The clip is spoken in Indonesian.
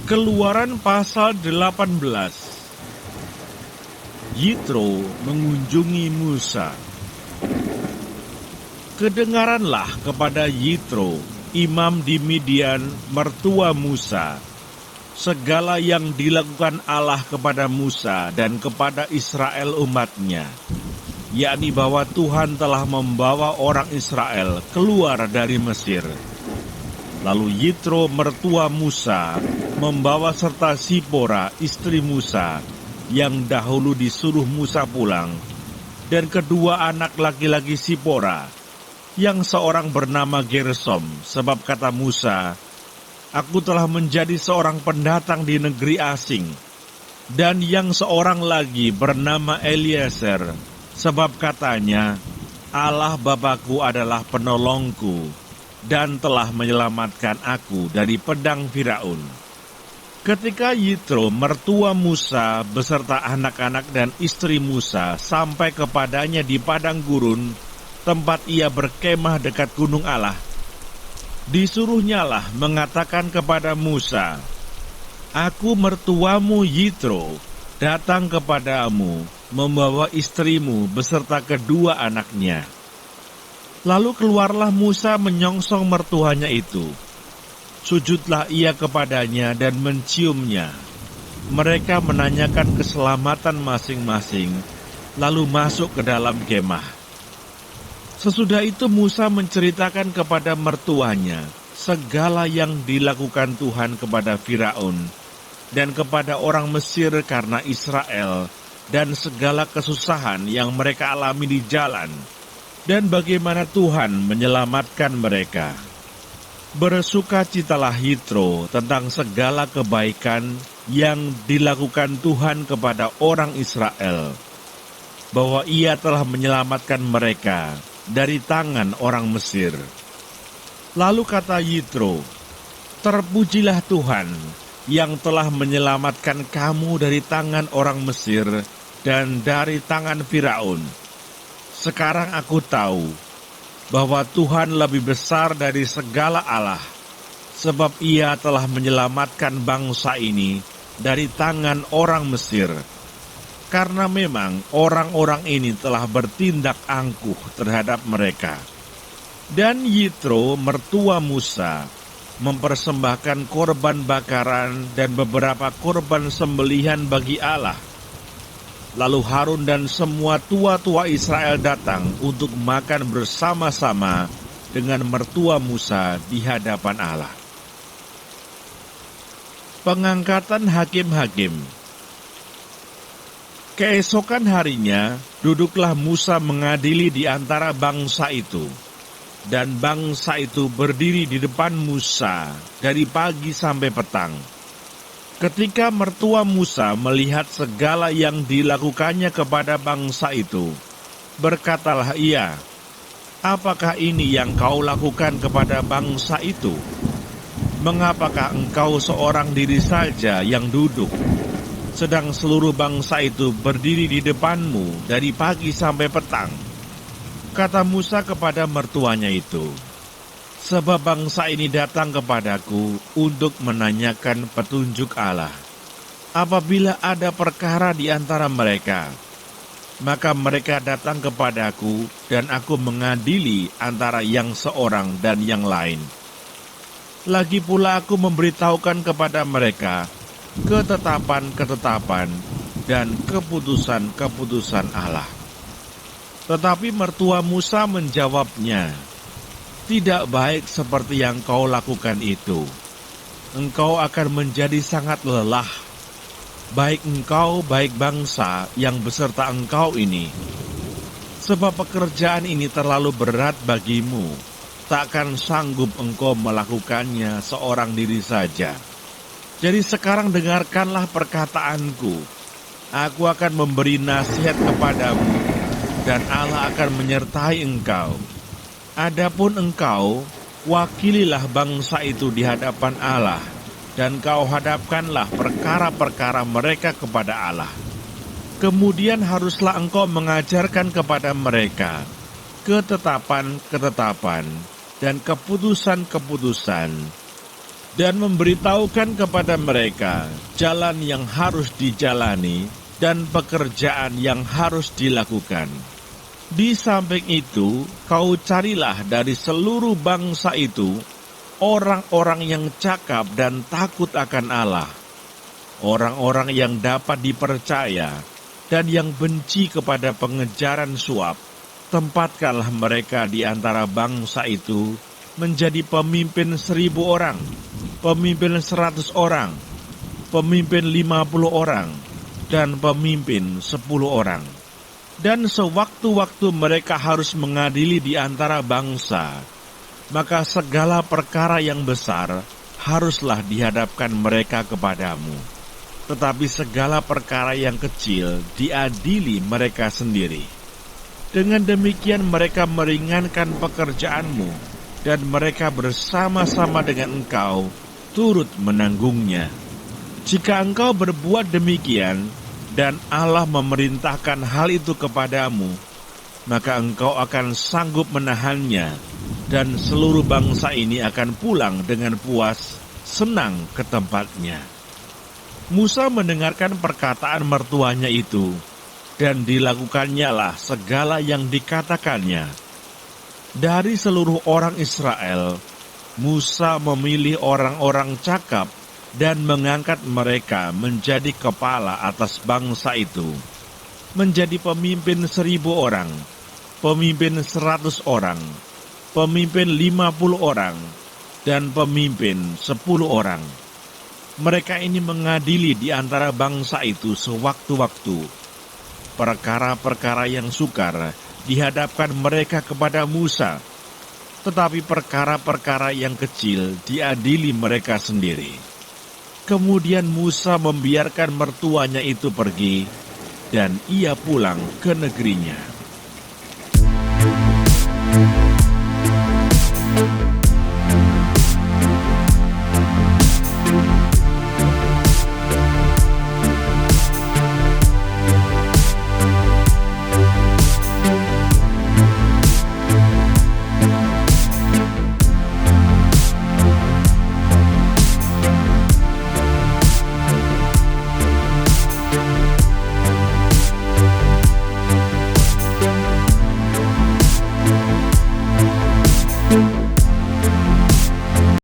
Keluaran pasal 18. Yitro mengunjungi Musa. Kedengaranlah kepada Yitro, imam di Midian, mertua Musa, segala yang dilakukan Allah kepada Musa dan kepada Israel umatnya, yakni bahwa Tuhan telah membawa orang Israel keluar dari Mesir. Lalu Yitro mertua Musa membawa serta Sipora istri Musa yang dahulu disuruh Musa pulang, dan kedua anak laki-laki Sipora, yang seorang bernama Gersom, sebab kata Musa, "Aku telah menjadi seorang pendatang di negeri asing," dan yang seorang lagi bernama Eliezer, sebab katanya, "Allah Bapakku adalah penolongku dan telah menyelamatkan aku dari pedang Firaun." Ketika Yitro mertua Musa beserta anak-anak dan istri Musa sampai kepadanya di padang gurun, tempat ia berkemah dekat gunung Allah, disuruhnyalah mengatakan kepada Musa, "Aku mertuamu Yitro datang kepadamu membawa istrimu beserta kedua anaknya." Lalu keluarlah Musa menyongsong mertuanya itu. Sujudlah ia kepadanya dan menciumnya. Mereka menanyakan keselamatan masing-masing, lalu masuk ke dalam kemah. Sesudah itu Musa menceritakan kepada mertuanya segala yang dilakukan Tuhan kepada Firaun dan kepada orang Mesir karena Israel, dan segala kesusahan yang mereka alami di jalan, dan bagaimana Tuhan menyelamatkan mereka. Bersukacitalah Yitro tentang segala kebaikan yang dilakukan Tuhan kepada orang Israel, bahwa ia telah menyelamatkan mereka dari tangan orang Mesir. Lalu kata Yitro, "Terpujilah Tuhan yang telah menyelamatkan kamu dari tangan orang Mesir dan dari tangan Firaun. Sekarang aku tahu bahwa Tuhan lebih besar dari segala Allah, sebab ia telah menyelamatkan bangsa ini dari tangan orang Mesir, karena memang orang-orang ini telah bertindak angkuh terhadap mereka." Dan Yitro mertua Musa mempersembahkan korban bakaran dan beberapa korban sembelihan bagi Allah. Lalu Harun dan semua tua-tua Israel datang untuk makan bersama-sama dengan mertua Musa di hadapan Allah. Pengangkatan hakim-hakim. Keesokan harinya, duduklah Musa mengadili di antara bangsa itu, dan bangsa itu berdiri di depan Musa dari pagi sampai petang. Ketika mertua Musa melihat segala yang dilakukannya kepada bangsa itu, berkatalah ia, "Apakah ini yang kau lakukan kepada bangsa itu? Mengapakah engkau seorang diri saja yang duduk, sedang seluruh bangsa itu berdiri di depanmu dari pagi sampai petang?" Kata Musa kepada mertuanya itu, "Sebab bangsa ini datang kepadaku untuk menanyakan petunjuk Allah. Apabila ada perkara di antara mereka, maka mereka datang kepadaku dan aku mengadili antara yang seorang dan yang lain. Lagi pula aku memberitahukan kepada mereka ketetapan-ketetapan dan keputusan-keputusan Allah." Tetapi mertua Musa menjawabnya, "Tidak baik seperti yang kau lakukan itu. Engkau akan menjadi sangat lelah, baik engkau, baik bangsa yang beserta engkau ini. Sebab pekerjaan ini terlalu berat bagimu, takkan sanggup engkau melakukannya seorang diri saja. Jadi sekarang dengarkanlah perkataanku. Aku akan memberi nasihat kepadamu, dan Allah akan menyertai engkau. Adapun engkau, wakililah bangsa itu di hadapan Allah, dan kau hadapkanlah perkara-perkara mereka kepada Allah. Kemudian haruslah engkau mengajarkan kepada mereka ketetapan-ketetapan dan keputusan-keputusan, dan memberitahukan kepada mereka jalan yang harus dijalani dan pekerjaan yang harus dilakukan. Di samping itu, kau carilah dari seluruh bangsa itu orang-orang yang cakap dan takut akan Allah, orang-orang yang dapat dipercaya dan yang benci kepada pengejaran suap. Tempatkanlah mereka di antara bangsa itu menjadi pemimpin 1.000 orang, pemimpin 100 orang, pemimpin 50 orang, dan pemimpin 10 orang. Dan sewaktu-waktu mereka harus mengadili di antara bangsa, maka segala perkara yang besar haruslah dihadapkan mereka kepadamu. Tetapi segala perkara yang kecil diadili mereka sendiri. Dengan demikian mereka meringankan pekerjaanmu, dan mereka bersama-sama dengan engkau turut menanggungnya. Jika engkau berbuat demikian, dan Allah memerintahkan hal itu kepadamu, maka engkau akan sanggup menahannya, dan seluruh bangsa ini akan pulang dengan puas, senang ke tempatnya. Musa mendengarkan perkataan mertuanya itu, dan dilakukannya lah segala yang dikatakannya. Dari seluruh orang Israel, Musa memilih orang-orang cakap dan mengangkat mereka menjadi kepala atas bangsa itu, menjadi pemimpin 1.000 orang, pemimpin 100 orang, pemimpin 50 orang, dan pemimpin 10 orang. Mereka ini mengadili di antara bangsa itu sewaktu-waktu. Perkara-perkara yang sukar dihadapkan mereka kepada Musa, tetapi perkara-perkara yang kecil diadili mereka sendiri. Kemudian Musa membiarkan mertuanya itu pergi, dan ia pulang ke negerinya.